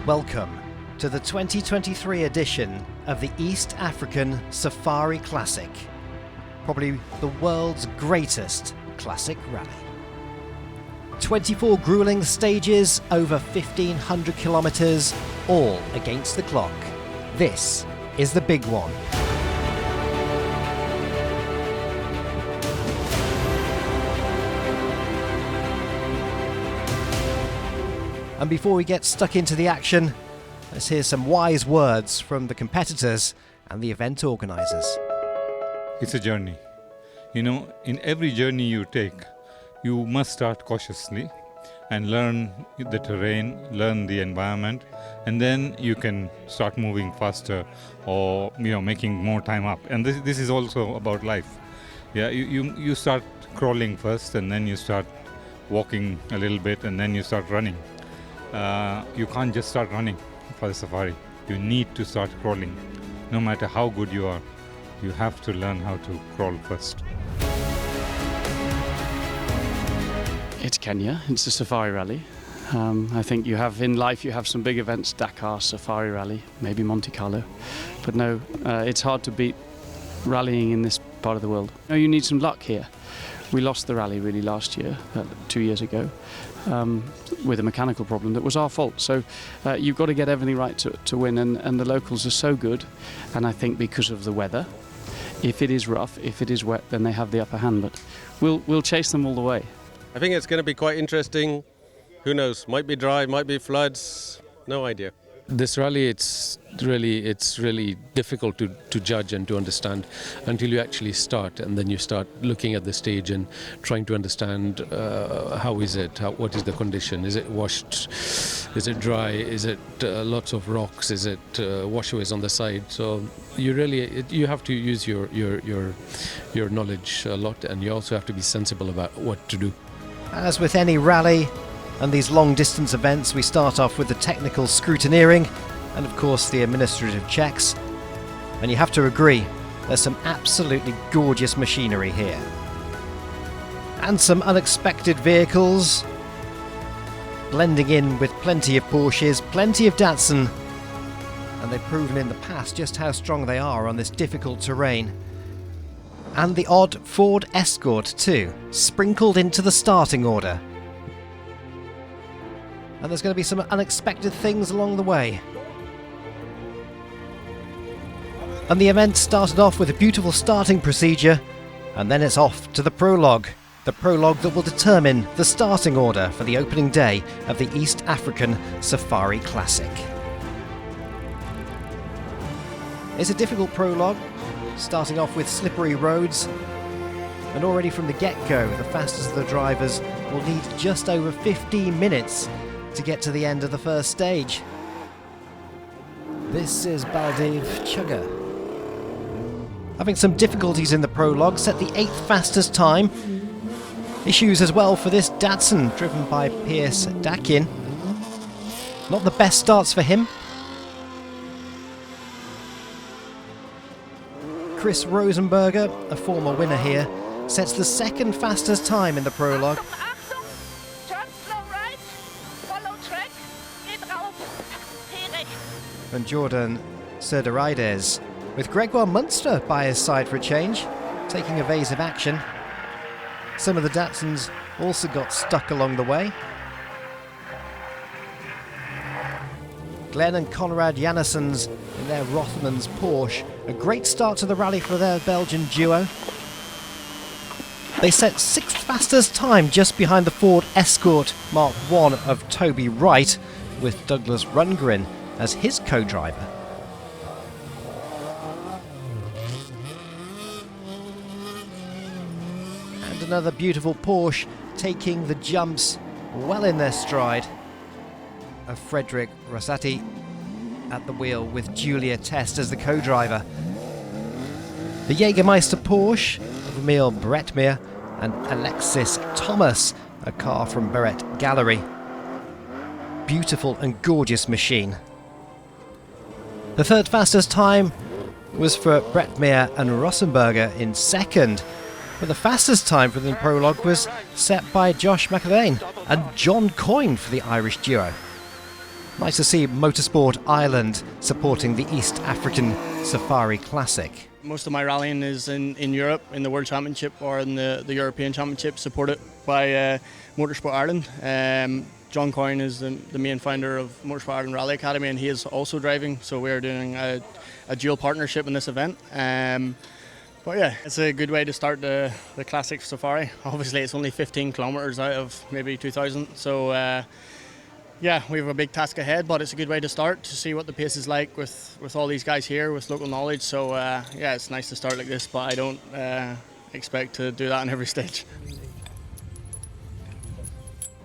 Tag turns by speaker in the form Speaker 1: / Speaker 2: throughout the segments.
Speaker 1: Welcome to the 2023 edition of the East African Safari Classic, probably the world's greatest classic rally. 24 grueling stages, over 1,500 kilometers, all against the clock. This is the big one. And before we get stuck into the action, let's hear some wise words from the competitors and the event organisers.
Speaker 2: It's a journey. You know, in every journey you take, you must start cautiously and learn the terrain, learn the environment, and then you can start moving faster or, making more time up. And this is also about life. Yeah, you start crawling first, and then you start walking a little bit, and then you start running. You can't just start running for the safari. You need to start crawling. No matter how good you are, you have to learn how to crawl first.
Speaker 3: It's Kenya, it's a safari rally. I think in life you have some big events, Dakar, Safari Rally, maybe Monte Carlo. But no, it's hard to beat rallying in this part of the world. No, you need some luck here. We lost the rally really last year, 2 years ago, with a mechanical problem that was our fault. So you've got to get everything right to win, and the locals are so good. And I think because of the weather, if it is rough, if it is wet, then they have the upper hand. But we'll chase them all the way.
Speaker 4: I think it's going to be quite interesting. Who knows? Might be dry, might be floods. No idea.
Speaker 5: This rally, it's really difficult to judge and to understand until you actually start, and then you start looking at the stage and trying to understand how is it, what is the condition, is it washed, is it dry, is it lots of rocks, is it washaways on the side. So you have to use your knowledge a lot, and you also have to be sensible about what to do.
Speaker 1: As with any rally and these long-distance events, we start off with the technical scrutineering and, of course, the administrative checks. And you have to agree, there's some absolutely gorgeous machinery here. And some unexpected vehicles, blending in with plenty of Porsches, plenty of Datsun. And they've proven in the past just how strong they are on this difficult terrain. And the odd Ford Escort too, sprinkled into the starting order. And there's going to be some unexpected things along the way. And the event started off with a beautiful starting procedure, and then it's off to the prologue. The prologue that will determine the starting order for the opening day of the East African Safari Classic. It's a difficult prologue, starting off with slippery roads, and already from the get-go, the fastest of the drivers will need just over 15 minutes to get to the end of the first stage. This is Baldev Chugga. Having some difficulties in the prologue, set the 8th fastest time. Issues as well for this Datsun, driven by Piers Dakin. Not the best starts for him. Chris Rosenberger, a former winner here, sets the 2nd fastest time in the prologue. And Jordan Serderaides, with Gregoire Munster by his side for a change, taking evasive action. Some of the Datsuns also got stuck along the way. Glenn and Conrad Jannessens in their Rothmans Porsche. A great start to the rally for their Belgian duo. They set 6th fastest time just behind the Ford Escort Mark I of Toby Wright, with Douglas Rundgren as his co-driver. And another beautiful Porsche taking the jumps well in their stride, of Frederick Rosati at the wheel with Julia Test as the co-driver. The Jägermeister Porsche of Emil Bretmeier and Alexis Thomas, a car from Barrett Gallery. Beautiful and gorgeous machine. The 3rd fastest time was for Bretmeier and Rosenberger in 2nd, but the fastest time for the prologue was set by Josh McIlvaine and John Coyne for the Irish duo. Nice to see Motorsport Ireland supporting the East African Safari Classic.
Speaker 6: Most of my rallying is in Europe, in the World Championship or in the European Championship, supported by Motorsport Ireland. John Coyne is the main founder of Motorsport Ireland Rally Academy, and he is also driving, so we are doing a dual partnership in this event. But yeah, it's a good way to start the Classic Safari. Obviously it's only 15 kilometres out of maybe 2,000, so yeah, we have a big task ahead, but it's a good way to start, to see what the pace is like with all these guys here with local knowledge. So yeah, it's nice to start like this, but I don't expect to do that on every stage.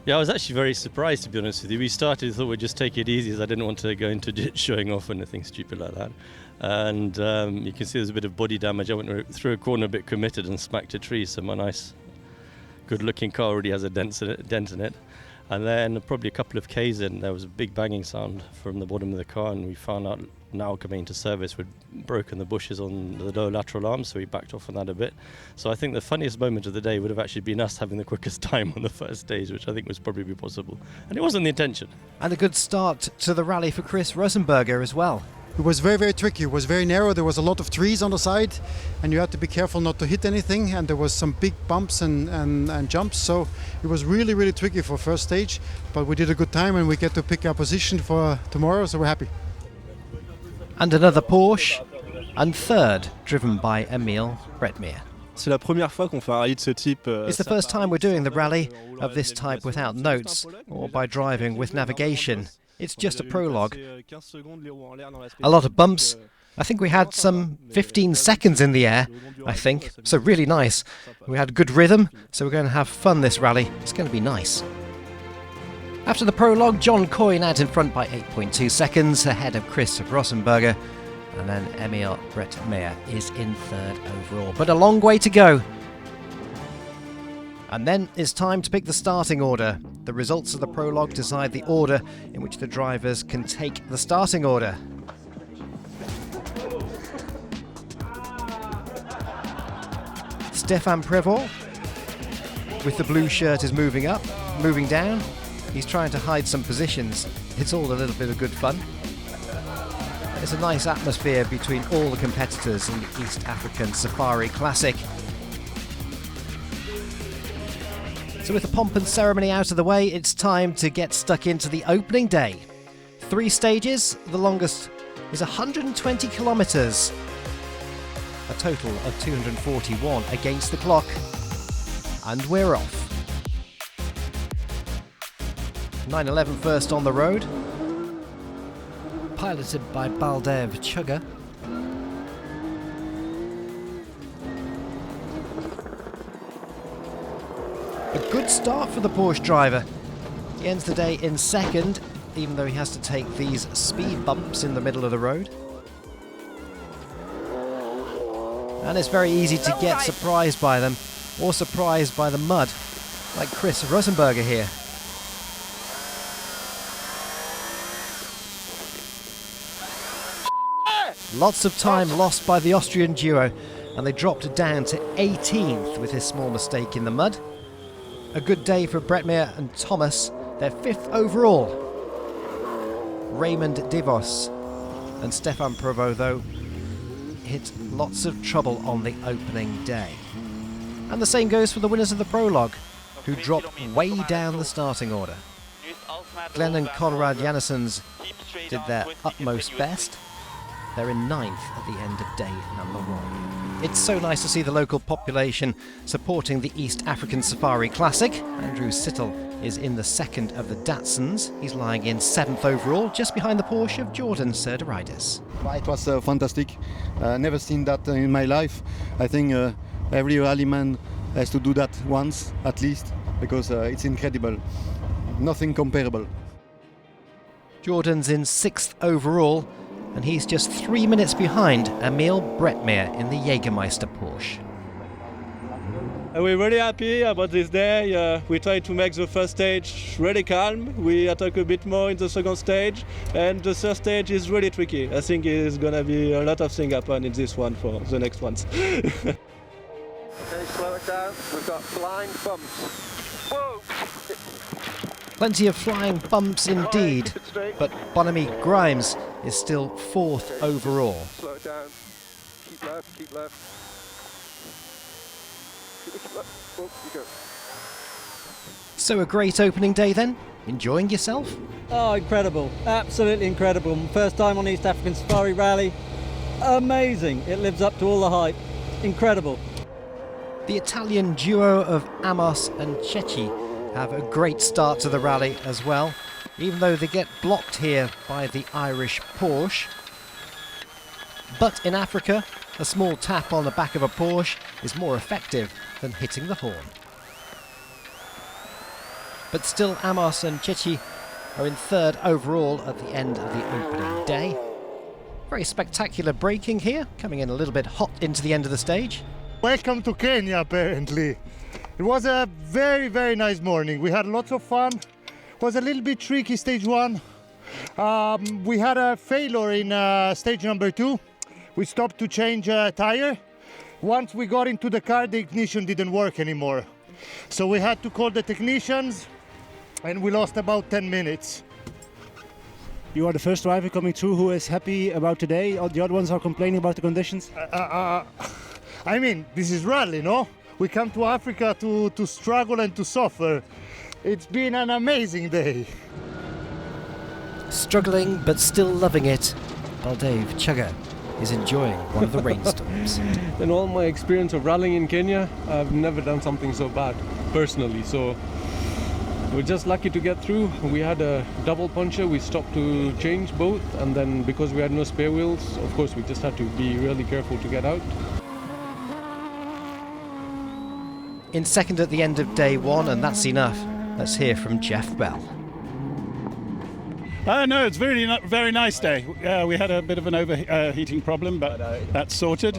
Speaker 7: Yeah, I was actually very surprised, to be honest with you. We started, thought we'd just take it easy, as I didn't want to go into showing off or anything stupid like that. And you can see there's a bit of body damage. I went through a corner a bit committed and smacked a tree, so my nice, good-looking car already has a dent in it. And then probably a couple of Ks in, there was a big banging sound from the bottom of the car, and we found out now coming into service we'd broken the bushes on the lower lateral arm, so we backed off on that a bit. So I think the funniest moment of the day would have actually been us having the quickest time on the first stage, which I think was probably possible. And it wasn't the intention.
Speaker 1: And a good start to the rally for Chris Rosenberger as well.
Speaker 8: It was very, very tricky. It was very narrow. There was a lot of trees on the side, and you had to be careful not to hit anything. And there was some big bumps and jumps. So it was really, really tricky for first stage. But we did a good time, and we get to pick our position for tomorrow. So we're happy.
Speaker 1: And another Porsche, and third, driven by Emil Bretmeier.
Speaker 9: C'est la première fois qu'on fait un rallye de ce type.
Speaker 1: It's the first time we're doing the rally of this type without notes or by driving with navigation. It's just a prologue. A lot of bumps. I think we had some 15 seconds in the air, I think, so really nice. We had good rhythm, so we're going to have fun this rally. It's going to be nice. After the prologue, John Coyne out in front by 8.2 seconds, ahead of Chris Rosenberger, and then Emil Bretmeier is in third overall. But a long way to go. And then it's time to pick the starting order. The results of the prologue decide the order in which the drivers can take the starting order. Stefan Prévost with the blue shirt is moving up, moving down. He's trying to hide some positions. It's all a little bit of good fun. It's a nice atmosphere between all the competitors in the East African Safari Classic. So with the pomp and ceremony out of the way, it's time to get stuck into the opening day. 3 stages, the longest is 120 kilometres. A total of 241 against the clock. And we're off. 911 first on the road. Piloted by Baldev Chugga. A good start for the Porsche driver. He ends the day in second, even though he has to take these speed bumps in the middle of the road. And it's very easy to get surprised by them, or surprised by the mud, like Chris Rosenberger here. Lots of time lost by the Austrian duo, and they dropped down to 18th with his small mistake in the mud. A good day for Bretmeier and Thomas, they're 5th overall. Raymond Devos and Stefan Prévost, though, hit lots of trouble on the opening day. And the same goes for the winners of the prologue, who dropped way down the starting order. Glenn and Conrad Janissens did their utmost best. They're in 9th at the end of day number 1. It's so nice to see the local population supporting the East African Safari Classic. Andrew Sittel is in the 2nd of the Datsuns. He's lying in 7th overall, just behind the Porsche of Jordan Serderidis.
Speaker 10: It was fantastic. Never seen that in my life. I think every rallyman has to do that once at least, because it's incredible. Nothing comparable.
Speaker 1: Jordan's in 6th overall, and he's just 3 minutes behind Emil Bretmeier in the Jägermeister Porsche.
Speaker 9: We're really happy about this day. We tried to make the first stage really calm. We attack a bit more in the second stage, and the third stage is really tricky. I think it's gonna be a lot of things happen in this one for the next ones.
Speaker 11: Okay, slow it down. We've got blind bumps. Whoa!
Speaker 1: Plenty of flying bumps indeed, but Bonamy Grimes is still 4th overall.
Speaker 11: Slow it down. Keep left, keep left. Keep left. Oh, you go.
Speaker 1: So a great opening day then? Enjoying yourself?
Speaker 12: Oh, incredible. Absolutely incredible. First time on East African Safari Rally. Amazing. It lives up to all the hype. Incredible.
Speaker 1: The Italian duo of Amos and Cecchi have a great start to the rally as well, even though they get blocked here by the Irish Porsche. But in Africa, a small tap on the back of a Porsche is more effective than hitting the horn. But still, Amos and Cecchi are in 3rd overall at the end of the opening day. Very spectacular braking here, coming in a little bit hot into the end of the stage.
Speaker 13: Welcome to Kenya, apparently. It was a very, very nice morning. We had lots of fun. It was a little bit tricky, stage 1. We had a failure in stage number 2. We stopped to change a tire. Once we got into the car, the ignition didn't work anymore. So we had to call the technicians, and we lost about 10 minutes.
Speaker 14: You are the first driver coming through who is happy about today. All the other ones are complaining about the conditions.
Speaker 13: I mean, this is rally, no? We come to Africa to struggle and to suffer. It's been an amazing day.
Speaker 1: Struggling but still loving it, Baldev Chugga is enjoying one of the rainstorms.
Speaker 15: In all my experience of rallying in Kenya, I've never done something so bad, personally. So we're just lucky to get through. We had a double puncture. We stopped to change both, and then because we had no spare wheels, of course we just had to be really careful to get out.
Speaker 1: In 2nd at the end of day 1, and that's enough. Let's hear from Jeff Bell.
Speaker 16: No, it's very nice day. We had a bit of an overheating problem, but that's sorted.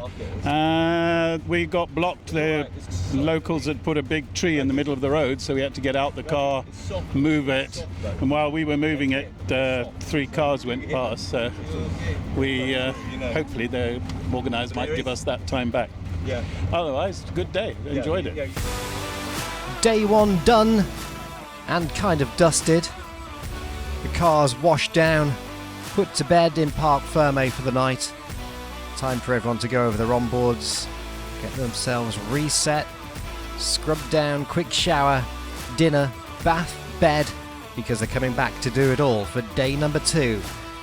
Speaker 16: We got blocked. The locals had put a big tree in the middle of the road, so we had to get out the car, move it. And while we were moving it, 3 cars went past. So we hopefully the organisers might give us that time back. Otherwise, good day. Enjoyed it.
Speaker 1: Day 1 done and kind of dusted. The cars washed down, put to bed in Parc Ferme for the night. Time for everyone to go over their onboards, get themselves reset, scrubbed down, quick shower, dinner, bath, bed, because they're coming back to do it all for day number 2.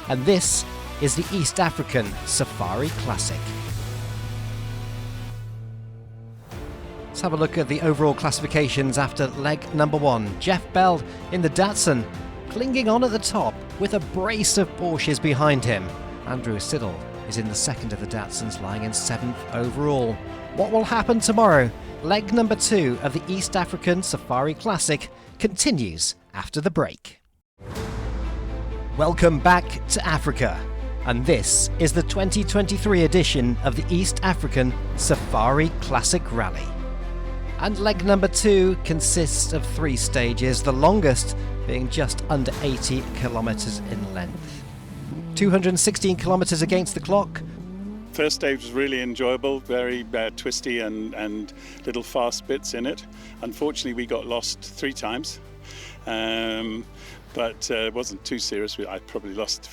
Speaker 1: And this is the East African Safari Classic. Let's have a look at the overall classifications after leg number 1. Jeff Bell in the Datsun, clinging on at the top with a brace of Porsches behind him. Andrew Siddle is in the 2nd of the Datsuns, lying in 7th overall. What will happen tomorrow? Leg number 2 of the East African Safari Classic continues after the break. Welcome back to Africa, and this is the 2023 edition of the East African Safari Classic Rally. And leg number 2 consists of 3 stages, the longest being just under 80 kilometres in length. 216 kilometres against the clock.
Speaker 17: First stage was really enjoyable, very twisty and little fast bits in it. Unfortunately, we got lost 3 times, but it wasn't too serious. I probably lost,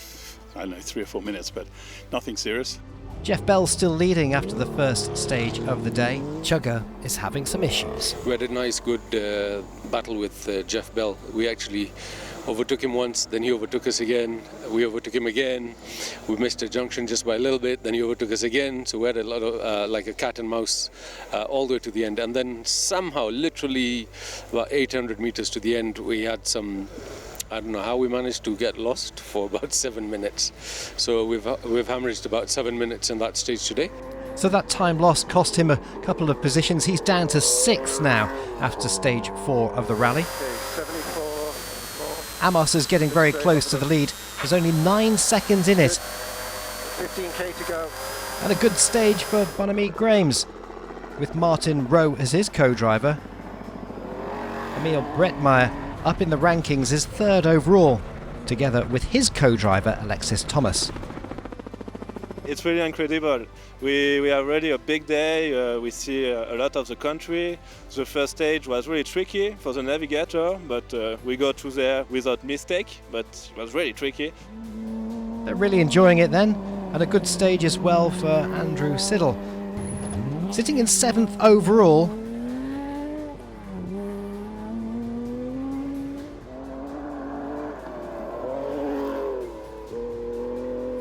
Speaker 17: 3 or 4 minutes, but nothing serious.
Speaker 1: Jeff Bell's still leading after the first stage of the day. Chugga is having some issues.
Speaker 5: We had a nice, good battle with Jeff Bell. We actually overtook him once, then he overtook us again. We overtook him again. We missed a junction just by a little bit, then he overtook us again. So we had a lot of, like a cat and mouse, all the way to the end. And then somehow, literally about 800 meters to the end, we had some, I don't know how we managed to get lost for about 7 minutes. So we've hemorrhaged about 7 minutes in that stage today.
Speaker 1: So that time lost cost him a couple of positions. He's down to 6th now after stage 4 of the rally. Amos is getting very close to the lead. There's only 9 seconds in it.
Speaker 11: 15k to go.
Speaker 1: And a good stage for Bonamy Grimes, with Martin Rowe as his co-driver. Emil Bretmeyer up in the rankings is 3rd overall, together with his co-driver Alexis Thomas.
Speaker 9: It's really incredible. We are really a big day. We see a lot of the country. The first stage was really tricky for the navigator, but we got through there without mistake, but it was really tricky.
Speaker 1: They're really enjoying it then, and a good stage as well for Andrew Siddle. Sitting in 7th overall.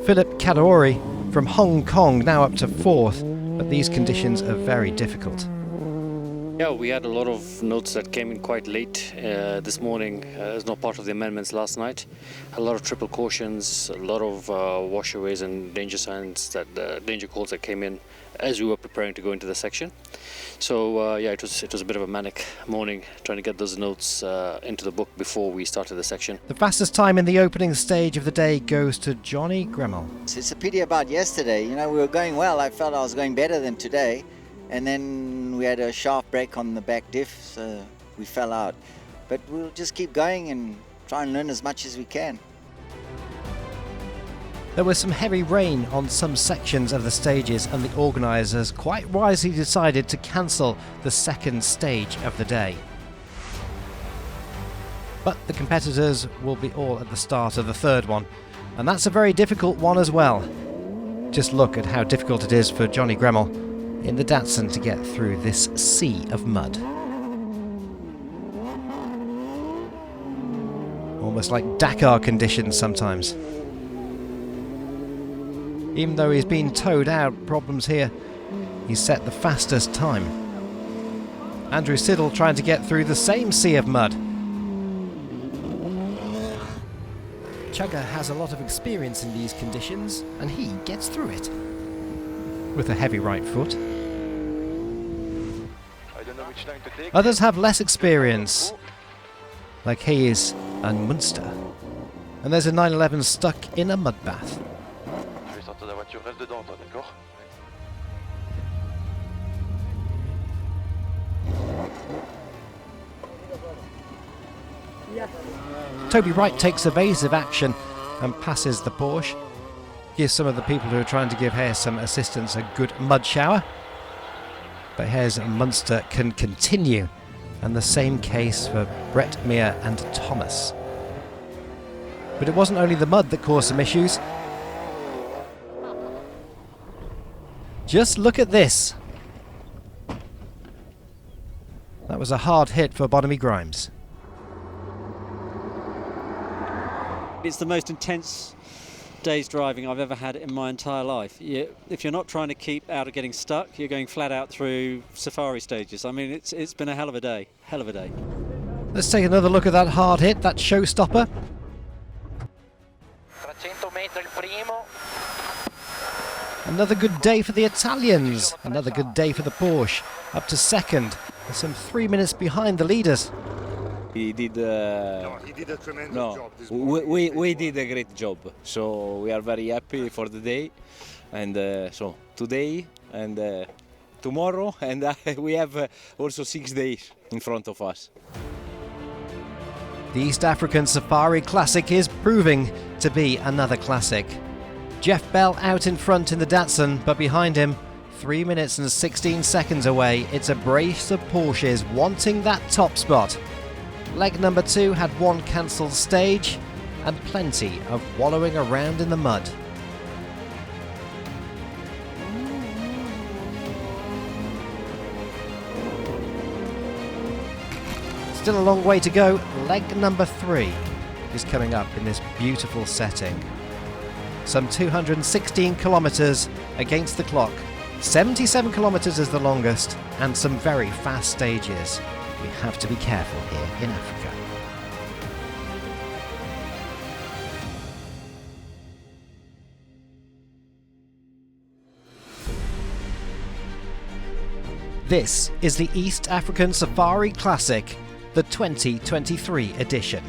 Speaker 1: Philip Kadori from Hong Kong now up to 4th, but these conditions are very difficult.
Speaker 18: Yeah, we had a lot of notes that came in quite late this morning as not part of the amendments last night. A lot of triple cautions, a lot of washaways and danger signs, danger calls that came in as we were preparing to go into the section. So yeah, it was a bit of a manic morning trying to get those notes into the book before we started the section.
Speaker 1: The fastest time in the opening stage of the day goes to Johnny Gremmel.
Speaker 19: It's a pity about yesterday. You know, we were going well. I felt I was going better than today. And then we had a sharp break on the back diff, so we fell out. But we'll just keep going and try and learn as much as we can.
Speaker 1: There was some heavy rain on some sections of the stages, and the organisers quite wisely decided to cancel the second stage of the day. But the competitors will be all at the start of the third one, and that's a very difficult one as well. Just look at how difficult it is for Johnny Gremmel in the Datsun to get through this sea of mud. Almost like Dakar conditions sometimes. Even though he's been towed out, problems here, he's set the fastest time. Andrew Siddle trying to get through the same sea of mud. Chugga has a lot of experience in these conditions, and he gets through it with a heavy right foot. Others have less experience, like Hayes and Munster. And there's a 911 stuck in a mud bath. Toby Wright takes evasive action and passes the Porsche. Gives some of the people who are trying to give Hayes some assistance a good mud shower. But Hayes and Munster can continue, and the same case for Brett, Meir and Thomas. But it wasn't only the mud that caused some issues. Just look at this. That was a hard hit for Bonamy Grimes.
Speaker 12: It's the most intense day's driving I've ever had in my entire life. If you're not trying to keep out of getting stuck, you're going flat out through safari stages. I mean, it's been a hell of a day. Hell of a day.
Speaker 1: Let's take another look at that hard hit, that showstopper. Another good day for the Italians. Another good day for the Porsche. Up to second. With some 3 minutes behind the leaders.
Speaker 20: He did.
Speaker 13: He did a tremendous job this
Speaker 20: morning. We did a great job. So we are very happy for the day, and so today and tomorrow, and we have also 6 days in front of us.
Speaker 1: The East African Safari Classic is proving to be another classic. Jeff Bell out in front in the Datsun, but behind him, 3 minutes and 16 seconds away, it's a brace of Porsches wanting that top spot. Leg number 2 had one cancelled stage and plenty of wallowing around in the mud. Still a long way to go. Leg number 3 is coming up in this beautiful setting. Some 216 kilometres against the clock. 77 kilometres is the longest, and some very fast stages. We have to be careful here in Africa. This is the East African Safari Classic, the 2023 edition.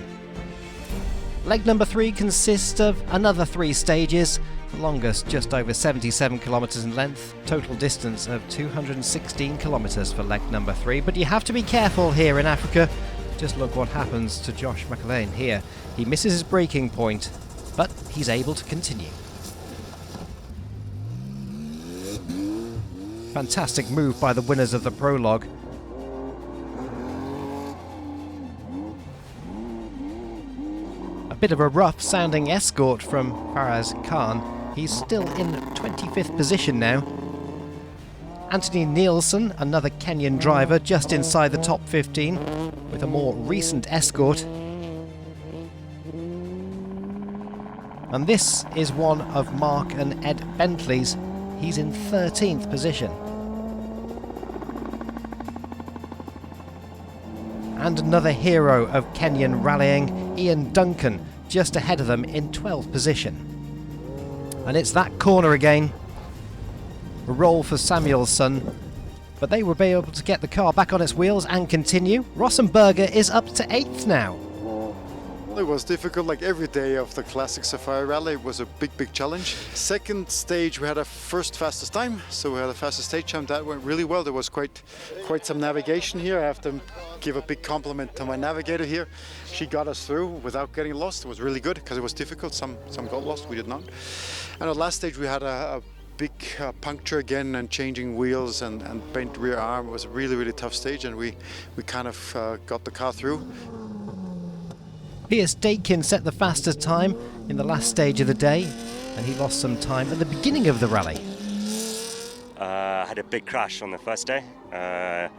Speaker 1: Leg number 3 consists of another 3 stages, the longest just over 77 kilometres in length, total distance of 216 kilometres for leg number 3. But you have to be careful here in Africa. Just look what happens to Josh McElwain here. He misses his braking point, but he's able to continue. Fantastic move by the winners of the prologue. A bit of a rough sounding escort from Faraz Khan. He's still in 25th position now. Anthony Nielsen, another Kenyan driver, just inside the top 15 with a more recent escort. And this is one of Mark and Ed Bentley's. He's in 13th position. And another hero of Kenyan rallying, Ian Duncan, just ahead of them in 12th position. And it's that corner again. A roll for Samuelsson, but they will be able to get the car back on its wheels and continue. Rossenberger is up to 8th now.
Speaker 8: It was difficult, like every day of the classic Safari Rally. It was a big challenge. Second stage we had a first fastest time, so we had a fastest stage time. That went really well. There was quite some navigation here. I have to give a big compliment to my navigator here. She got us through without getting lost. It was really good because it was difficult. Some got lost, we did not. And at last stage we had a big puncture again and changing wheels and bent rear arm. It was a really tough stage, and we kind of got the car through.
Speaker 1: Piers Dakin set the fastest time in the last stage of the day, and he lost some time at the beginning of the rally.
Speaker 21: Had a big crash on the first day. I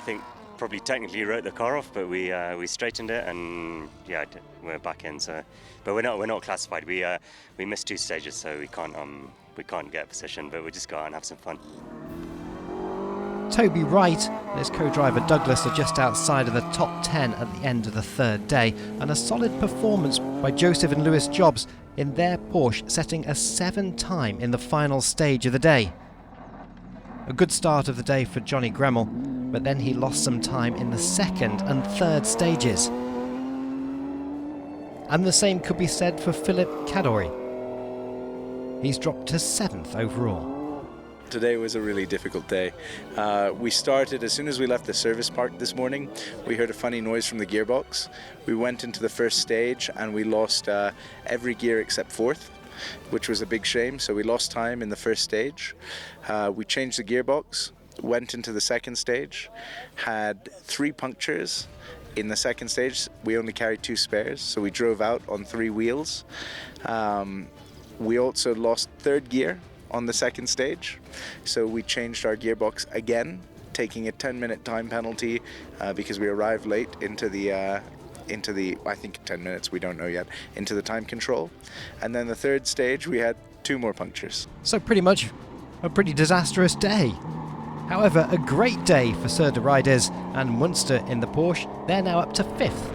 Speaker 21: think probably technically wrote the car off, but we straightened it, and yeah, we're back in. So, but we're not classified. We missed 2 stages, so we can't get a position, but we'll just go out and have some fun.
Speaker 1: Toby Wright and his co-driver Douglas are just outside of the top 10 at the end of the third day, and a solid performance by Joseph and Lewis Jobs in their Porsche, setting a 7 time in the final stage of the day. A good start of the day for Johnny Gremmel, but then he lost some time in the second and third stages. And the same could be said for Philip Kadori. He's dropped to 7th overall.
Speaker 22: Today was a really difficult day. We started, as soon as we left the service park this morning, we heard a funny noise from the gearbox. We went into the first stage and we lost every gear except 4th, which was a big shame, so we lost time in the first stage. We changed the gearbox, went into the second stage, had 3 punctures. In the second stage, we only carried 2 spares, so we drove out on 3 wheels. We also lost 3rd gear on the second stage, so we changed our gearbox again, taking a 10-minute time penalty because we arrived late into the I think 10 minutes, we don't know yet, into the time control. And then the 3rd stage we had 2 more punctures.
Speaker 1: So pretty much a pretty disastrous day. However, a great day for Sir de Riders and Munster in the Porsche. They're now up to 5th.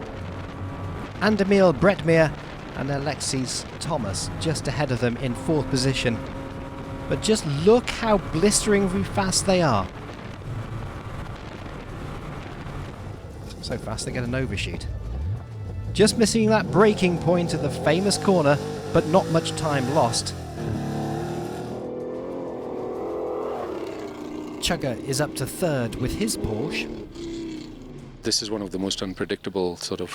Speaker 1: And Emil Bretmeier and Alexis Thomas just ahead of them in 4th position. But just look how blisteringly fast they are. So fast they get an overshoot. Just missing that braking point at the famous corner, but not much time lost. Chugga is up to 3rd with his Porsche.
Speaker 5: This is one of the most unpredictable sort of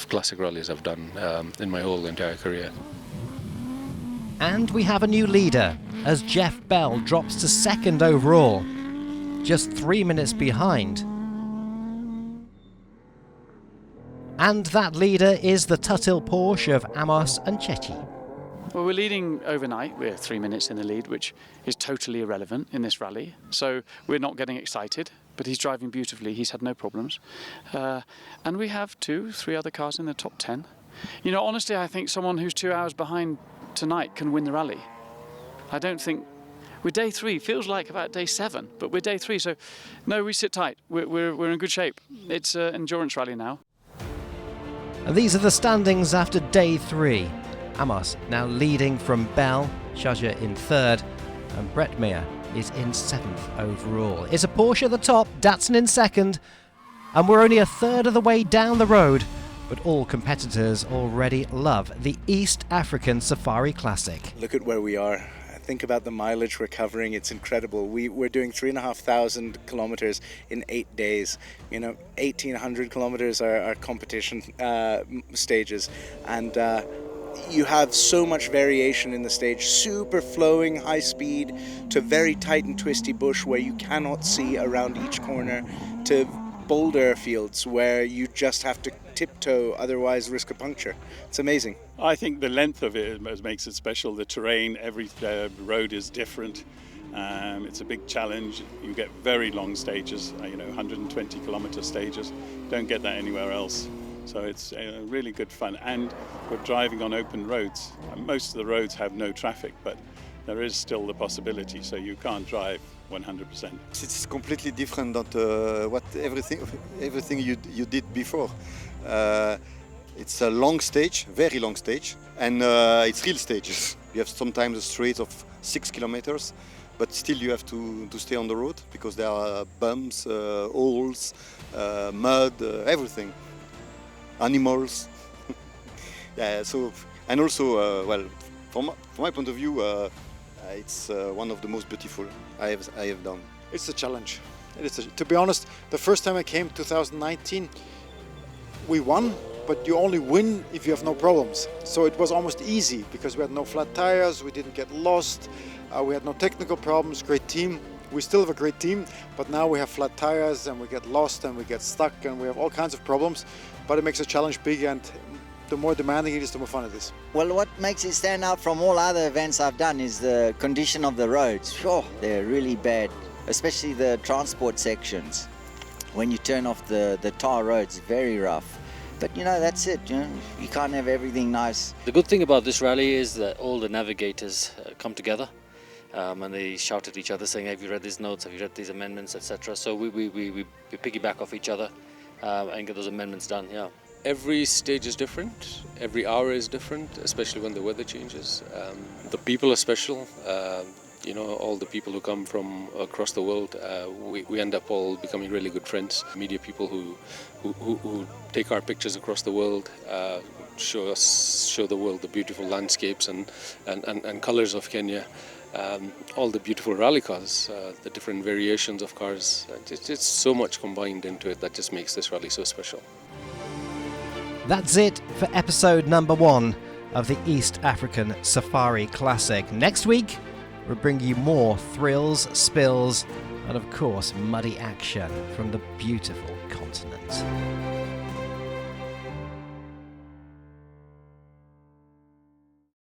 Speaker 5: classic rallies I've done in my whole entire career.
Speaker 1: And we have a new leader, as Jeff Bell drops to 2nd overall, just 3 minutes behind. And that leader is the Tuthill Porsche of Amos and Chetty.
Speaker 3: Well, we're leading overnight. We're 3 minutes in the lead, which is totally irrelevant in this rally. So we're not getting excited, but he's driving beautifully. He's had no problems. And we have 2-3 other cars in the top 10. You know, honestly, I think someone who's 2 hours behind tonight can win the rally. I don't think we're day 3. Feels like about day 7, but we're day 3. So no, we sit tight. We're in good shape. It's an endurance rally now.
Speaker 1: And these are the standings after day 3. Amos now leading from Bell, Schaja in 3rd, and Bretmeier is in 7th overall. It's a Porsche at the top, Datsun in 2nd, and we're only a third of the way down the road, but all competitors already love the East African Safari Classic.
Speaker 22: Look at where we are. Think about the mileage we're covering. It's incredible. We're doing 3,500 kilometers in 8 days. You know, 1,800 kilometers are competition stages, and you have so much variation in the stage, super flowing, high speed, to very tight and twisty bush where you cannot see around each corner, to boulder fields where you just have to tiptoe, otherwise risk a puncture. It's amazing.
Speaker 17: I think the length of it makes it special. The terrain, every road is different. It's a big challenge. You get very long stages, 120 kilometer stages. Don't get that anywhere else. So it's really good fun. And we're driving on open roads. Most of the roads have no traffic, but there is still the possibility. So you can't drive 100%.
Speaker 10: It's completely different than what everything you did before. It's a long stage, very long stage, and it's real stages. You have sometimes a straight of 6 kilometers, but still you have to stay on the road because there are bumps, holes, mud, everything, animals. Yeah. So, and also, well, from my point of view, it's one of the most beautiful I have done.
Speaker 8: It's a challenge. To be honest, the first time I came, 2019, we won, but you only win if you have no problems. So it was almost easy because we had no flat tires, we didn't get lost, we had no technical problems, great team. We still have a great team, but now we have flat tires and we get lost and we get stuck and we have all kinds of problems, but it makes the challenge big, and the more demanding it is, the more fun it is.
Speaker 19: Well, what makes it stand out from all other events I've done is the condition of the roads. Sure, they're really bad, especially the transport sections. When you turn off the tar roads, very rough. But that's it, you can't have everything nice.
Speaker 18: The good thing about this rally is that all the navigators come together and they shout at each other saying, have you read these notes, have you read these amendments, etc. So we piggyback off each other and get those amendments done, yeah.
Speaker 5: Every stage is different, every hour is different, especially when the weather changes. The people are special. All the people who come from across the world, we end up all becoming really good friends. Media people who take our pictures across the world, show the world the beautiful landscapes and colors of Kenya. All the beautiful rally cars, the different variations of cars. It's so much combined into it that just makes this rally so special.
Speaker 1: That's it for episode number 1 of the East African Safari Classic. Next week, we'll bring you more thrills, spills, and of course, muddy action from the beautiful continent.